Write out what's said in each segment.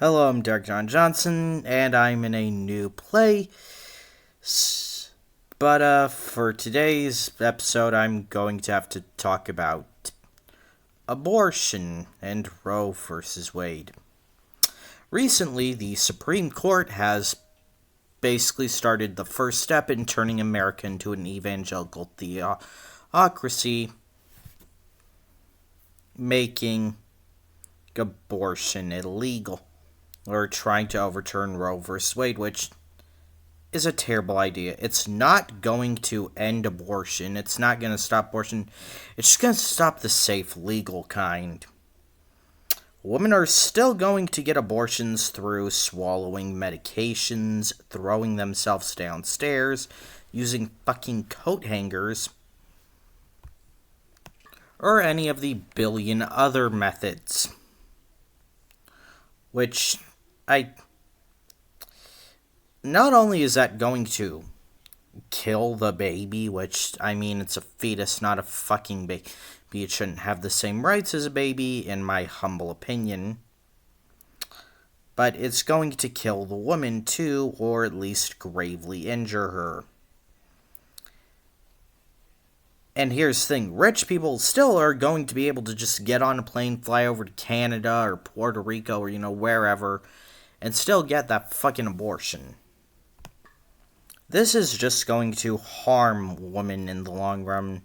Hello, I'm Derek John Johnson, and I'm in a new play. But for today's episode, I'm going to have to talk about abortion and Roe versus Wade. Recently, the Supreme Court has basically started the first step in turning America into an evangelical theocracy, making abortion illegal, or trying to overturn Roe versus Wade, which is a terrible idea. It's not going to end abortion. It's not going to stop abortion. It's just going to stop the safe, legal kind. Women are still going to get abortions through swallowing medications, throwing themselves downstairs, using fucking coat hangers, or any of the billion other methods. Which, not only is that going to kill the baby, which, it's a fetus, not a fucking baby. It shouldn't have the same rights as a baby, in my humble opinion. But it's going to kill the woman, too, or at least gravely injure her. And here's the thing, rich people still are going to be able to just get on a plane, fly over to Canada, or Puerto Rico, or, wherever, and still get that fucking abortion. This is just going to harm women in the long run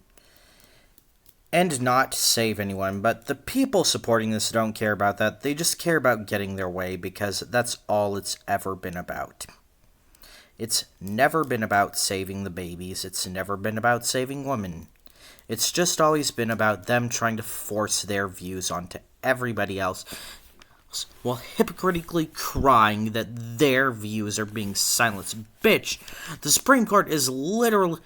and not save anyone, but the people supporting this don't care about that. They just care about getting their way because that's all it's ever been about. It's never been about saving the babies. It's never been about saving women. It's just always been about them trying to force their views onto everybody else, while hypocritically crying that their views are being silenced. Bitch, the Supreme Court is literally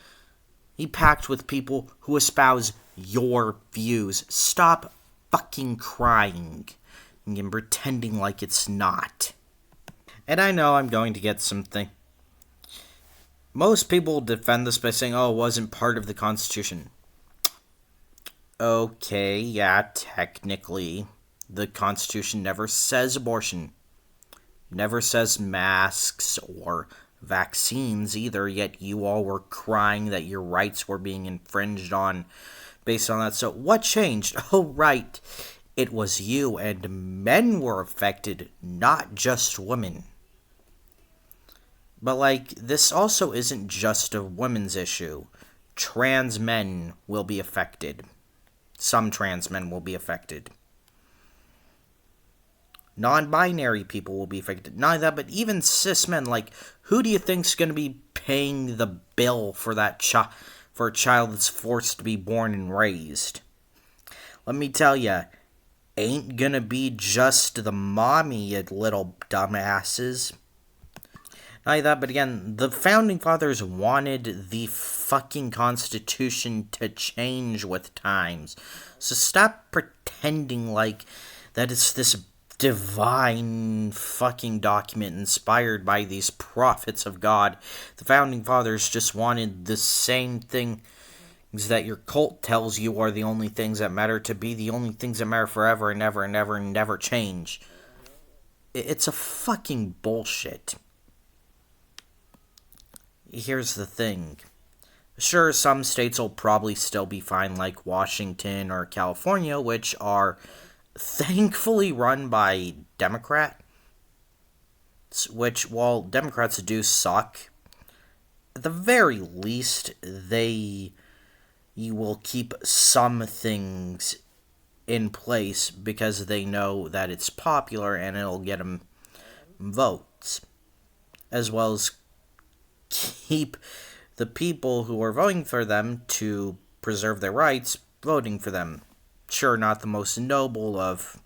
packed with people who espouse your views. Stop fucking crying and pretending like it's not. And I know I'm going to get something. Most people defend this by saying, oh, it wasn't part of the Constitution. Okay, yeah, technically. The Constitution never says abortion, never says masks or vaccines either, yet you all were crying that your rights were being infringed on based on that. So what changed? Oh, right. It was you, and men were affected, not just women. But, this also isn't just a women's issue. Trans men will be affected. Some trans men will be affected. Non-binary people will be affected. Not that, but even cis men. Who do you think's going to be paying the bill for that for a child that's forced to be born and raised? Let me tell ya, ain't gonna be just the mommy, you little dumbasses. Not that, but again, the Founding Fathers wanted the fucking Constitution to change with times. So stop pretending like that it's this divine fucking document inspired by these prophets of God. The Founding Fathers just wanted the same thing that your cult tells you are the only things that matter to be the only things that matter forever and ever and ever and never change. It's a fucking bullshit. Here's the thing. Sure, some states will probably still be fine, like Washington or California, which are thankfully run by Democrats, which, while Democrats do suck, at the very least, you will keep some things in place because they know that it's popular and it'll get them votes, as well as keep the people who are voting for them to preserve their rights voting for them. Sure, not the most noble of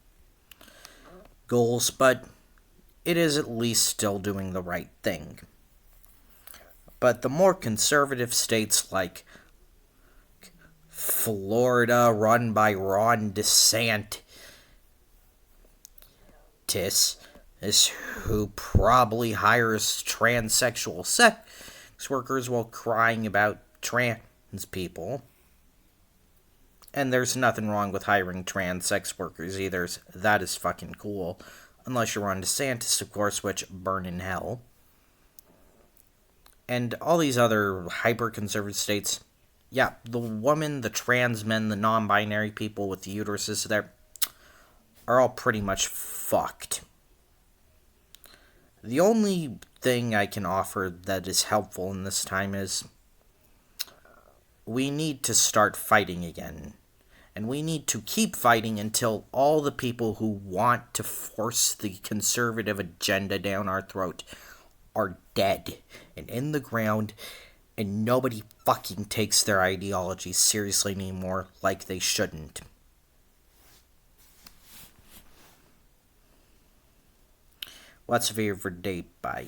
goals, but it is at least still doing the right thing. But the more conservative states like Florida, run by Ron DeSantis, who probably hires transsexual sex workers while crying about trans people. And there's nothing wrong with hiring trans sex workers either. That is fucking cool. Unless you're Ron DeSantis, of course, which burn in hell. And all these other hyper-conservative states, yeah, the women, the trans men, the non-binary people with the uteruses there are all pretty much fucked. The only thing I can offer that is helpful in this time is we need to start fighting again. And we need to keep fighting until all the people who want to force the conservative agenda down our throat are dead and in the ground, and nobody fucking takes their ideology seriously anymore like they shouldn't. What's your favorite day? Bye.